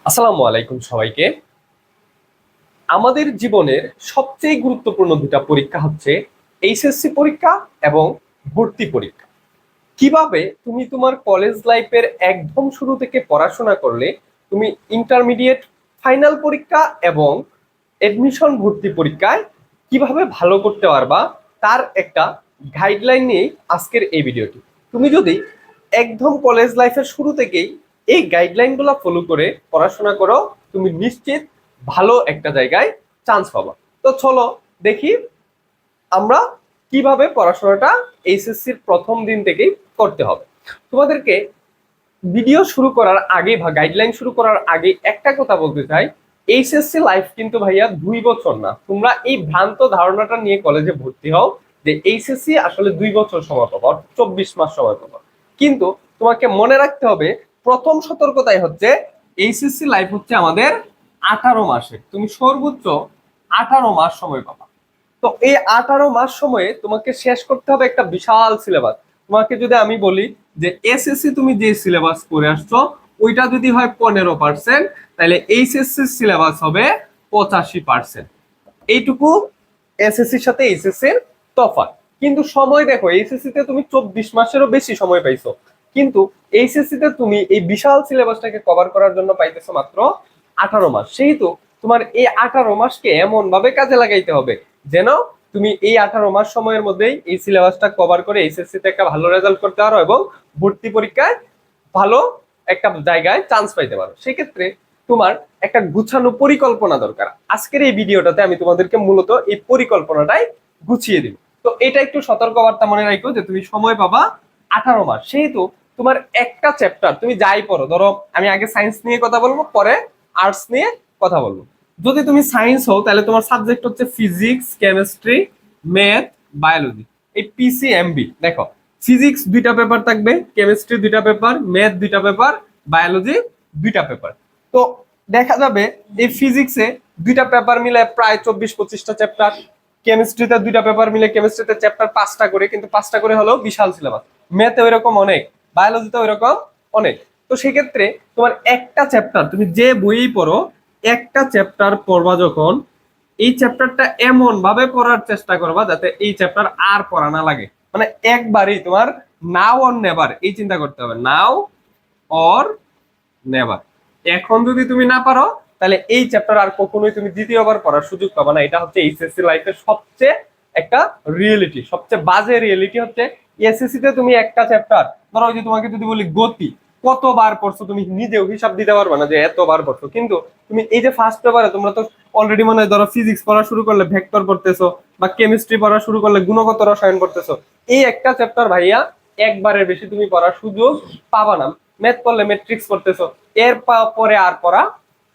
আসসালামু আলাইকুম সবাইকে। আমাদের জীবনের সবচেয়ে গুরুত্বপূর্ণ দুটা পরীক্ষা হচ্ছে এইচএসসি পরীক্ষা এবং ভর্তি পরীক্ষা। কিভাবে তুমি তোমার কলেজ লাইফের একদম শুরু থেকে পড়াশোনা করলে তুমি ইন্টারমিডিয়েট ফাইনাল পরীক্ষা এবং এডমিশন ভর্তি পরীক্ষায় কিভাবে ভালো করতে পারবা তার একটা গাইডলাইন নিয়ে আজকের এই ভিডিওটি। তুমি যদি একদম কলেজ লাইফের শুরু থেকেই এই গাইডলাইনগুলো ফলো করে পড়াশোনা করো, তুমি নিশ্চিত ভালো একটা জায়গায় চান্স পাবা। তো চলো দেখি আমরা কিভাবে পড়াশোনাটা এইচএসসির প্রথম দিন থেকেই করতে হবে। তোমাদেরকে ভিডিও শুরু করার আগে বা গাইডলাইন শুরু করার আগে একটা কথা বলতে চাই, এইচএসসি লাইফ কিন্তু ভাইয়া 2 বছর না। তোমরা এই ভ্রান্ত ধারণাটা নিয়ে কলেজে ভর্তি হও যে এইচএসসি আসলে 2 বছর সময় পাবো, 24 মাস সময় পাবো। কিন্তু তোমাকে মনে রাখতে হবে, প্রথম সতর্কতাই হচ্ছে এইচএসসি লাইফ হচ্ছে আমাদের 18 মাসের, তুমি সর্বোচ্চ 18 মাস সময় পাবা। তো এই 18 মাস সময়ে তোমাকে শেষ করতে হবে একটা বিশাল সিলেবাস। তোমাকে যদি আমি বলি যে এসএসসি তুমি যে সিলেবাস করে আসছো ওইটা যদি হয় 15%, তাহলে এইচএসসি সিলেবাস হবে 85%। এইটুকু এসএসসির সাথে এইচএসসির তফাৎ। কিন্তু সময় দেখো, এইচএসসি তে তুমি 24 মাসেরও বেশি সময় পাইছো, কিন্তু এইচএসসি তে তুমি এই বিশাল সিলেবাসটাকে কভার করার জন্য পাইতেছো মাত্র 18 মাস। সেহেতু তোমার এই 18 মাসকে এমন ভাবে কাজে লাগাইতে হবে যেন তুমি এই 18 মাস সময়ের মধ্যেই এই সিলেবাসটা কভার করে এইচএসসি তে একটা ভালো রেজাল্ট করতে পারো এবং ভর্তি পরীক্ষায় ভালো একটা জায়গায় চান্স পাইতে পারো। সেক্ষেত্রে তোমার একটা গুছানো পরিকল্পনা দরকার। আজকের এই ভিডিওটাতে আমি তোমাদেরকে মূলত এই পরিকল্পনাটাই গুছিয়ে দিব। তো এটা একটু সতর্কবার্তা মনে রাখো যে তুমি সময় পাবা 18 মাস। সেহেতু তোমার একটা চ্যাপ্টার তুমি যাই পড়ো, ধরো আমি আগে সায়েন্স নিয়ে কথা বলবো, পরে আর্টস নিয়ে কথা বলবো। যদি তুমি সায়েন্স হও তাহলে তোমার সাবজেক্ট হচ্ছে ফিজিক্স, কেমিস্ট্রি, ম্যাথ, বায়োলজি, এই পিসিএমবি। দেখো, ফিজিক্স 2টা পেপার থাকবে, কেমিস্ট্রি 2টা পেপার, ম্যাথ 2টা পেপার, বায়োলজি 2টা পেপার। তো দেখা যাবে এই ফিজিক্সে 2টা পেপার মিলে প্রায় 24-25টা চ্যাপ্টার, কেমিস্ট্রিতে 2টা পেপার মিলে কেমিস্ট্রিতে চ্যাপ্টার 5টা করে, কিন্তু 5টা করে হলেও বিশাল সিলেবাস। ম্যাথে ওইরকম অনেক, বায়োলজিতে ওইরকম অনেক। তো সেক্ষেত্রে তোমার একটা চ্যাপ্টার তুমি যে বইই পড়ো, একটা চ্যাপ্টার পড়বা যখন, এই চ্যাপ্টারটা এমন ভাবে পড়ার চেষ্টা করবা যাতে এই চ্যাপ্টার আর পড়া না লাগে। মানে একবারই তোমার নাও অর নেভার এই চিন্তা করতে হবে, নাও অর নেভার। এখন যদি তুমি না পারো তাহলে এই চ্যাপ্টার আর কখনোই তুমি দ্বিতীয়বার পড়ার সুযোগ পাবে না। এটা হচ্ছে এইচএসসি লাইফের সবচেয়ে একটা রিয়েলিটি, সবচেয়ে বাজে রিয়েলিটি হচ্ছে এসএসসি তে তুমি একটা চ্যাপ্টার, ধরো ওই যে তোমাকে যদি বলি গতি, কতবার পড়ছো তুমি নিজেও হিসাব দিতে পারবে না যে এতবার পড়ছো। কিন্তু তুমি এই যে ফার্স্ট পেপারে তোমরা তো অলরেডি মনে হয় ধরো ফিজিক্স পড়া শুরু করলে ভেক্টর পড়তেছো, বা কেমিস্ট্রি পড়া শুরু করলে গুণগত রসায়ন পড়তেছো। এই একটা চ্যাপ্টার ভাইয়া একবারের বেশি তুমি পড়ার সুযোগ পাবা না। ম্যাথ পড়লে ম্যাট্রিক্স পড়তেছো, এর পরে আর পড়া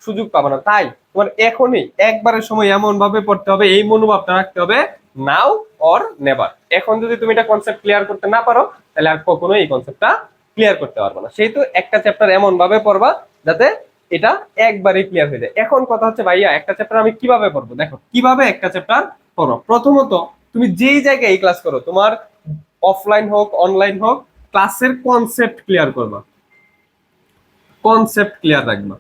সুযোগ পাবে না। তাই তোমার এখনই একবারের সময় এমন ভাবে পড়তে হবে, এই মনোভাবটা রাখতে হবে, নাও অর নেভার। এখন যদি তুমি এটা কনসেপ্ট ক্লিয়ার করতে না পারো তাহলে আর কখনো এই কনসেপ্টটা ক্লিয়ার করতে পারবে না। সেহেতু একটা চ্যাপ্টার এমন ভাবে পড়বা যাতে এটা একবারই ক্লিয়ার হয়ে যায়। এখন কথা হচ্ছে ভাইয়া একটা চ্যাপ্টার আমি কিভাবে পড়বো। দেখো কিভাবে একটা চ্যাপ্টার পড়ো, প্রথমত তুমি যেই জায়গায় এই ক্লাস করো, তোমার অফলাইন হোক অনলাইন হোক, ক্লাসের কনসেপ্ট ক্লিয়ার করবা, কনসেপ্ট ক্লিয়ার রাখবা,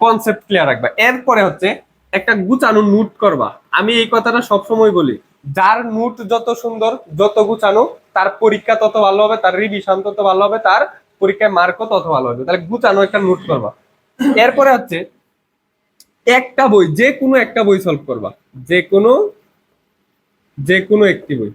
কনসেপ্ট ক্লিয়ার রাখবা। এরপরে হচ্ছে একটা গুছানো নোট করবা। আমি এই কথাটা সবসময় বলি, যার নোট যত সুন্দর, যত গুছানো, তার পরীক্ষা তত ভালো হবে, তার রিভিশন তত ভালো হবে, তার পরীক্ষায় মার্কও তত ভালো হবে। তাহলে গুছানো একটা নোট করবা। এরপরে হচ্ছে একটা বই, যে কোনো একটা বই সলভ করবা, যে কোনো যে কোনো একটি বই।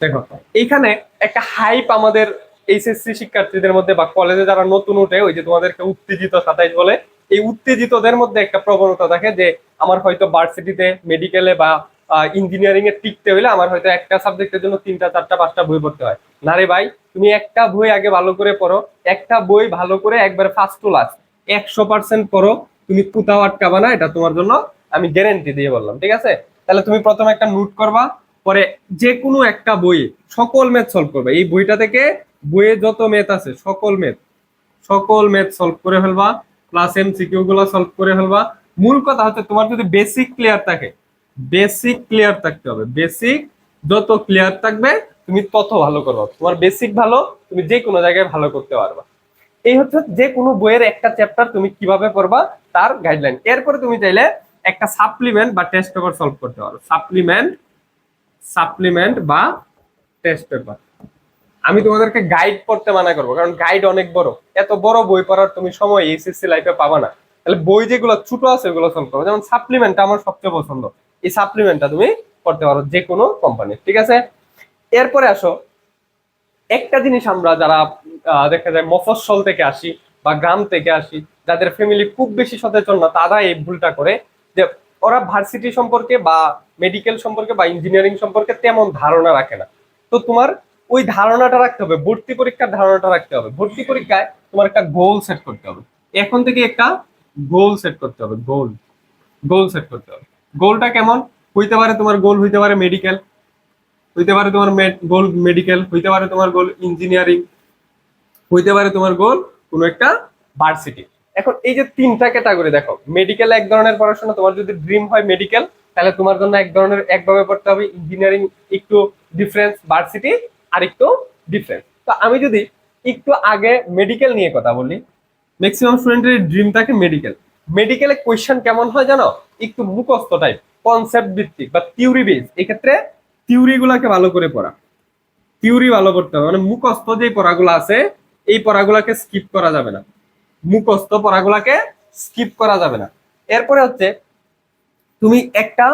দেখো এখানে একটা হাইপ আমাদের এইচএসসি শিক্ষার্থীদের মধ্যে বা কলেজে যারা নতুন উঠে, ওই যে তোমাদেরকে উত্তেজিত 27 বলে, এই উত্তেজিতদের মধ্যে একটা প্রবণতা থাকে যে আমার হয়তো ভার্সিটিতে, মেডিকেলে বা ইঞ্জিনিয়ারিং এ টিকতে হইলে আমার হয়তো একটা সাবজেক্টের জন্য 3টা 4টা 5টা বই পড়তে হয়। না রে ভাই, তুমি একটা বই আগে ভালো করে পড়ো, একটা বই ভালো করে একবার ফার্স্ট টু লাস্ট 100% পড়ো, তুমি কোথাও আটকাবা না, এটা তোমার জন্য আমি গ্যারেন্টি দিয়ে বললাম। ঠিক আছে, তাহলে তুমি প্রথমে একটা নোট করবা, পরে যে কোনো একটা বই সকল ম্যাথ সলভ করবে। এই বইটা থেকে বইয়ে যত ম্যাথ আছে সকল ম্যাথ সলভ করে ফেলবা, প্লাস এমসিকিউ গুলো সলভ করে ফেলবা। মূল কথা হচ্ছে তোমার যদি বেসিক ক্লিয়ার থাকে, বেসিক ক্লিয়ার থাকতে হবে, বেসিক যত ক্লিয়ার থাকবে তুমি তত ভালো করবা। তোমার বেসিক ভালো, তুমি যে কোনো জায়গায় ভালো করতে পারবা। এই হচ্ছে যে কোনো বইয়ের একটা চ্যাপ্টার তুমি কিভাবে পড়বা তার গাইডলাইন। এরপরে তুমি চাইলে একটা সাপ্লিমেন্ট বা টেস্ট পেপার সলভ করতে পারো, সাপ্লিমেন্ট বা টেস্ট পেপার। আমি তোমাদেরকে গাইড পড়তে মানা করবো, কারণ গাইড অনেক বড়, এত বড় বই পড়ার তুমি সময় এইচএসসি লাইফে পাবা না। তাহলে বই যেগুলো ছোট আছে ওগুলো সলভ করো, যেমন সাপ্লিমেন্টটা আমার সবচেয়ে পছন্দ, এই সাপ্লিমেন্টটা তুমি পড়তে পারো যে কোনো কোম্পানি, ঠিক আছে। এরপরে আসো, একটা জিনিস আমরা যারা দেখা যায় মফস্বল থেকে আসি বা গ্রাম থেকে আসি, যাদের ফ্যামিলি খুব বেশি সচেতন না, তারা এই ভুলটা করে যে ওরা ভার্সিটি সম্পর্কে বা মেডিকেল সম্পর্কে বা ইঞ্জিনিয়ারিং সম্পর্কে তেমন ধারণা রাখে না। তো তোমার ওই ধারণাটা রাখতে হবে, ভর্তি পরীক্ষার ধারণাটা রাখতে হবে। ভর্তি পরীক্ষায় তোমার একটা গোল সেট করতে হবে, এখন থেকে একটা গোল সেট করতে হবে, গোল সেট করতে হবে। গোলটা কেমন হইতে পারে? তোমার গোল হইতে পারে মেডিকেল, হইতে পারে তোমার গোল মেডিকেল, হইতে পারে তোমার গোল ইঞ্জিনিয়ারিং, হইতে পারে তোমার গোল কোনো একটা ভার্সিটি। এখন এই যে তিনটা ক্যাটাগরি দেখো, মেডিকেল এক ধরনের পড়াশোনা, তোমার যদি ড্রিম হয় মেডিকেল তাহলে তোমার জন্য এক ধরনের একভাবে পড়তে হবে, ইঞ্জিনিয়ারিং একটু ডিফারেন্স, ভার্সিটি আর একটু ডিফারেন্স। তো আমি যদি একটু আগে মেডিকেল নিয়ে কথা বলি, ম্যাক্সিমাম স্টুডেন্টের ড্রিম থাকে মেডিকেল। মেডিকেলে কোয়েশ্চেন কেমন হয় জানো? একটু মুখস্থ টাইপ, কনসেপ্ট ভিত্তিক বা থিওরি বেস। এক্ষেত্রে থিওরি গুলাকে ভালো করে পড়া, থিওরি ভালো করতে হবে, মানে মুখস্থ যে পড়াগুলো আছে এই পড়াগুলাকে স্কিপ করা যাবে না, মুখস্থ পড়াগুলাকে স্কিপ করা যাবে না। এরপরে হচ্ছে তুমি একটা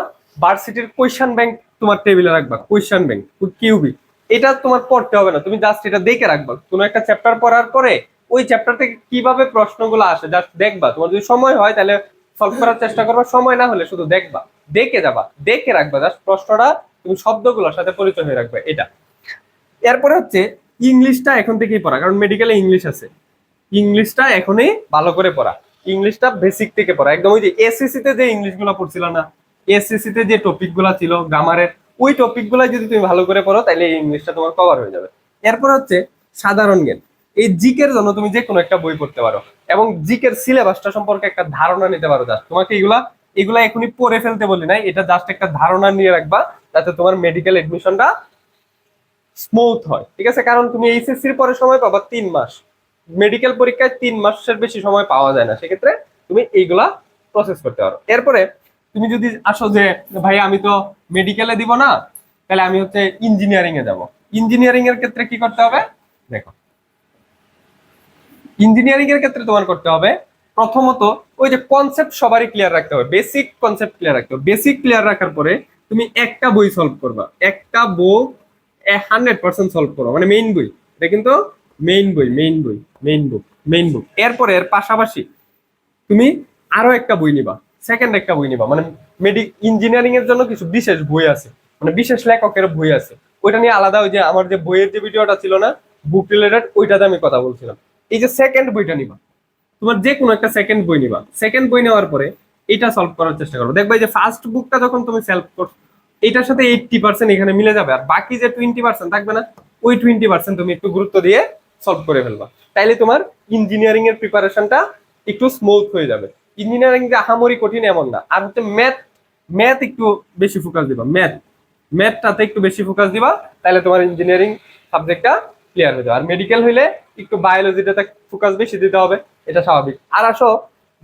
ভার্সিটির কোয়েশ্চেন ব্যাংক তোমার টেবিলে রাখবা, কোয়েশ্চেন ব্যাংক কিউবি। এটা তোমার পড়তে হবে না, তুমি জাস্ট এটা দেখে রাখবা। কোনো একটা চ্যাপ্টার পড়ার পরে ওই চ্যাপ্টার থেকে কিভাবে প্রশ্নগুলো আসে জাস্ট দেখবা। তোমার যদি সময় হয় তাহলে সলভ করার চেষ্টা করবা, সময় না হলে শুধু দেখবা, দেখে যাবা, দেখে রাখবা, জাস্ট প্রশ্নটা তুমি শব্দগুলোর সাথে পরিচয় হয়ে রাখবে এটা। এরপরে হচ্ছে ইংলিশটা এখন থেকেই পড়া, কারণ মেডিকেলে ইংলিশ আছে, ইংলিশটা এখনই ভালো করে পড়া, ইংলিশটা বেসিক থেকে পড়া। একদম ওই যে এসএসসি তে যে ইংলিশ গুলো পড়ছিল না, এসএসসি তে যে টপিক গুলা ছিল গ্রামারের, ওই টপিক গুলা যদি তুমি ভালো করে পড়ো তাহলে এই ইংলিশটা তোমার কভার হয়ে যাবে। এরপর হচ্ছে সাধারণ জ্ঞান। এই জিকের জন্য তুমি যে কোনো একটা বই পড়তে পারো এবং জিকের সিলেবাসটা সম্পর্কে একটা ধারণা নিতে পারো। জাস্ট তোমাকে এগুলা এগুলা এখনই পড়ে ফেলতে বলি নাই, এটা জাস্ট একটা ধারণা নিয়ে রাখবা যাতে তোমার মেডিকেল এডমিশনটা স্মুথ হয়, ঠিক আছে। কারণ তুমি এইচএসসির পরে সময় পাবা 3 মাস, মেডিকেল পরীক্ষায় 3 মাসের বেশি সময় পাওয়া যায় না, সেক্ষেত্রে তুমি এইগুলা প্রসেস করতে পারো। এরপরে তুমি যদি আসো যে ভাই আমি তো মেডিকেলে দিব না, তাহলে আমি হচ্ছে ইঞ্জিনিয়ারিং এ যাব। ইঞ্জিনিয়ারিং এর ক্ষেত্রে কি করতে হবে দেখো, ইঞ্জিনিয়ারিং এর ক্ষেত্রে তোমার করতে হবে প্রথমত ওই যে কনসেপ্ট সবারই ক্লিয়ার রাখতে হবে, বেসিক কনসেপ্ট ক্লিয়ার রাখতে হবে। বেসিক ক্লিয়ার রাখার পরে তুমি একটা বই সলভ করবা, একটা বই 100% সলভ করো, মানে মেইন বই, এটা কিন্তু মেইন বুক। এরপরে এর পাশাপাশি তুমি আরো একটা বই নিবা, সেকেন্ড একটা বই নিবা, মানে ইঞ্জিনিয়ারিং এর জন্য কিছু বিশেষ বই আছে, মানে বিশেষ লেখকের বই আছে, ওইটা নিয়ে আলাদা। ওই যে আমার যে বইয়ের যে ভিডিওটা ছিল না বুক রিলেটেড, ওইটাতে আমি কথা বলছিলাম। এই যে সেকেন্ড বইটা নিবা, তোমার যে কোনো একটা সেকেন্ড বই নিবা, সেকেন্ড বই নেওয়ার পরে এটা সলভ করার চেষ্টা করো। দেখবা যে ফার্স্ট বুকটা যখন তুমি সলভ করছো এটার সাথে 80% এখানে মিলে যাবে, আর বাকি যে 20% থাকবে না ওই 20% তুমি একটু গুরুত্ব দিয়ে সলভ করে ফেলবা, তাইলে তোমার ইঞ্জিনিয়ারিং এর প্রিপারেশনটা একটু স্মুথ হয়ে যাবে। ইঞ্জিনিয়ারিং যে আহামরি কঠিন এমন না। আর হচ্ছে ম্যাথ একটু বেশি ফোকাস দিবা, ম্যাথটাতে একটু বেশি ফোকাস দিবা, তাহলে তোমার ইঞ্জিনিয়ারিং সাবজেক্টটা ক্লিয়ার হয়ে যাবে। আর মেডিকেল হইলে একটু বায়োলজিটাতে ফোকাস বেশি দিতে হবে, এটা স্বাভাবিক। আর আসো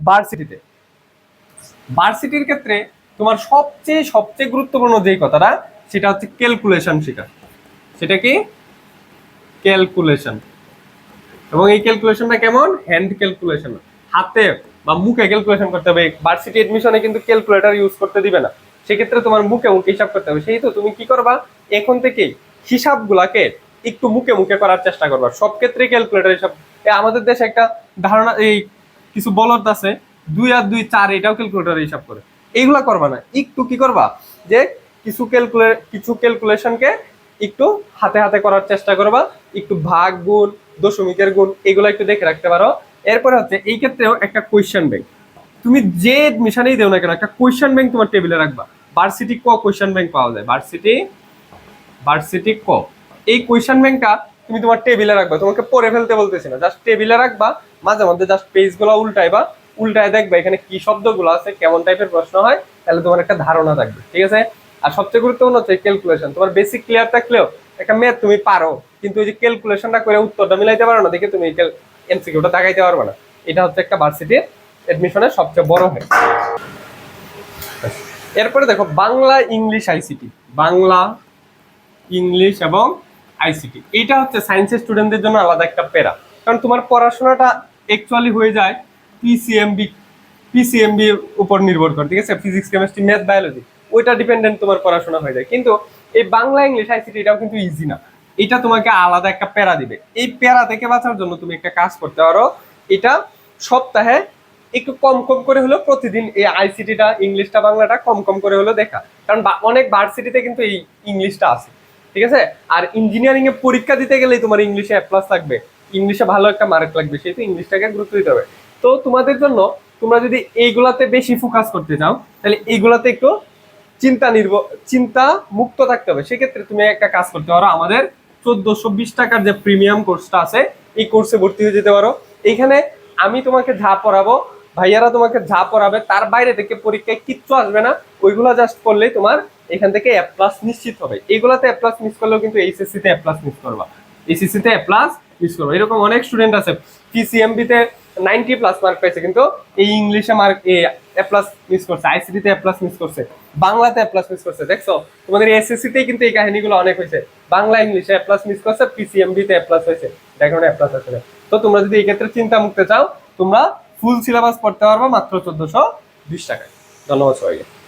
ভার্সিটিতে, ভার্সিটির ক্ষেত্রে তোমার সবচেয়ে সবচেয়ে গুরুত্বপূর্ণ যেই কথাটা সেটা হচ্ছে ক্যালকুলেশন শেখা। সেটা কি? ক্যালকুলেশন। এবং এই ক্যালকুলেশনটা কেমন? হ্যান্ড ক্যালকুলেশন, হাতে বা মুখে ক্যালকুলেশন করতে হবে। ভার্সিটি এডমিশনে কিন্তু ক্যালকুলেটর ইউজ করতে দিবে না, সেক্ষেত্রে তোমার মুখে মুখে হিসাব করতে হবে। সেই তো তুমি কি করবা, এখন থেকেই হিসাবগুলাকে একটু মুখে মুখে করার চেষ্টা করবা, সব ক্ষেত্রে ক্যালকুলেটর হিসাব। আমাদের দেশে একটা ধারণা, এই কিছু বলদ আছে 2 আর 2 4, এটাও ক্যালকুলেটর হিসাব করে, এইগুলা করবা না। একটু কি করবা যে কিছু ক্যালকুলেশনকে একটু হাতে হাতে করার চেষ্টা করবা, একটু ভাগ গুণ দশমিকের গুণ এগুলো একটু দেখে রাখতে পারো। এরপরে হচ্ছে এই ক্ষেত্রেও একটা কোয়েশ্চেন ব্যাংক, তুমি যে এডমিশনেই দেও না কেন একটা কোয়েশ্চেন ব্যাংক তোমার টেবিলে রাখবা। ভার্সিটি ক কোয়েশ্চেন ব্যাংক পাওয়া যায়, ভার্সিটি ক, এই কোয়েশ্চেন ব্যাংকটা তুমি তোমার টেবিলে রাখবা। তোমাকে পড়ে ফেলতে বলতেছি না, জাস্ট টেবিলে রাখবা, মাঝে মধ্যে জাস্ট পেজগুলো উল্টাইবা, উল্টায় দেখবা এখানে কি শব্দগুলো আছে, কেমন টাইপের প্রশ্ন হয়, তাহলে তোমার একটা ধারণা থাকবে, ঠিক আছে। আর সবচেয়ে গুরুত্বপূর্ণ হচ্ছে ক্যালকুলেশন। তোমার বেসিক ক্লিয়ার থাকলেও একটা ম্যাথ তুমি পারো, কিন্তু ওই যে ক্যালকুলেশনটা করে উত্তরটা মিলাইতে পারো না দেখে তুমি এমসিকিউটা দাগাইতে পারবে না। এটা হচ্ছে একটা ভার্সিটির এডমিশনের সবচেয়ে বড় হয়। এরপরে দেখো Bangla English ICT, Bangla English এবং আইসিটি, এইটা হচ্ছে সায়েন্সের স্টুডেন্টদের জন্য আলাদা একটা প্যারা। কারণ তোমার পড়াশোনাটা অ্যাকচুয়ালি হয়ে যায় পিসিএমবি পিসিএমবি উপর নির্ভর করে, ঠিক আছে, ফিজিক্স কেমিস্ট্রি ম্যাথ বায়োলজি, ওইটা ডিপেন্ডেন্ট তোমার পড়াশোনা হয়ে যায়। কিন্তু এই বাংলা ইংলিশ আইসিটি এটাও কিন্তু ইজি না, এটা তোমাকে আলাদা একটা প্যারা দিবে। এই প্যারা থেকে বাঁচার জন্য তুমি একটা কাজ করতে পারো, এটা সপ্তাহে একটু কম কম করে হলো প্রতিদিন এই আইসিটিটা ইংলিশটা বাংলাটা কম কম করে হলো দেখা। কারণ অনেক ভার্সিটিতে কিন্তু এই ইংলিশটা আছে, ঠিক আছে। আর ইঞ্জিনিয়ারিং এ পরীক্ষা দিতে গেলেই তোমার ইংলিশে এ প্লাস লাগবে, ইংলিশে ভালো একটা মার্ক লাগবে, সেহেতু ইংলিশটাকে গুরুত্ব দিতে হবে। তো তোমাদের জন্য তোমরা যদি এইগুলাতে বেশি ফোকাস করতে চাও তাহলে এইগুলাতে একটু চিন্তা মুক্ত থাকতে হবে। সেক্ষেত্রে তুমি একটা কাজ করতে পারো, আমাদের 1420 টাকার যে প্রিমিয়াম কোর্সটা আছে এই কোর্সে ভর্তি হয়ে যেতে পারো। এইখানে আমি তোমাকে যা পড়াবো, ভাইয়ারা তোমাকে যা পড়াবে, তার বাইরে থেকে পরীক্ষায় কিচ্ছু আসবে না। ওইগুলা জাস্ট করলেই তোমার এখান থেকে এ প্লাস নিশ্চিত হবে। এইগুলাতে এ প্লাস মিস করলেও কিন্তু এইচএসসি তে এ প্লাস মিস করবা, এইচএসসি তে এ প্লাস মিস করবা। এরকম অনেক স্টুডেন্ট আছে পিসিএমবি তে 90+ মার্ক পাইছে, কিন্তু এই ইংলিশে মার্ক এ প্লাস মিস করছে, আইসিটি তে এ প্লাস মিস করছে, বাংলাতে এ প্লাস মিস করছে। দেখছো তোমাদের এসএসসি তে কিন্তু এই কাহিনীগুলো অনেক হয়েছে, বাংলা ইংলিশে এ প্লাস মিস করছে, পিসিএমবি তে এ প্লাস হয়েছে, দেখো না এ প্লাস আসলে। তো তোমরা যদি এই ক্ষেত্রে চিন্তা মুক্ত চাও, তোমরা ফুল সিলেবাস পড়তে পারবা মাত্র 1420 টাকায়। ধন্যবাদ সবাইকে।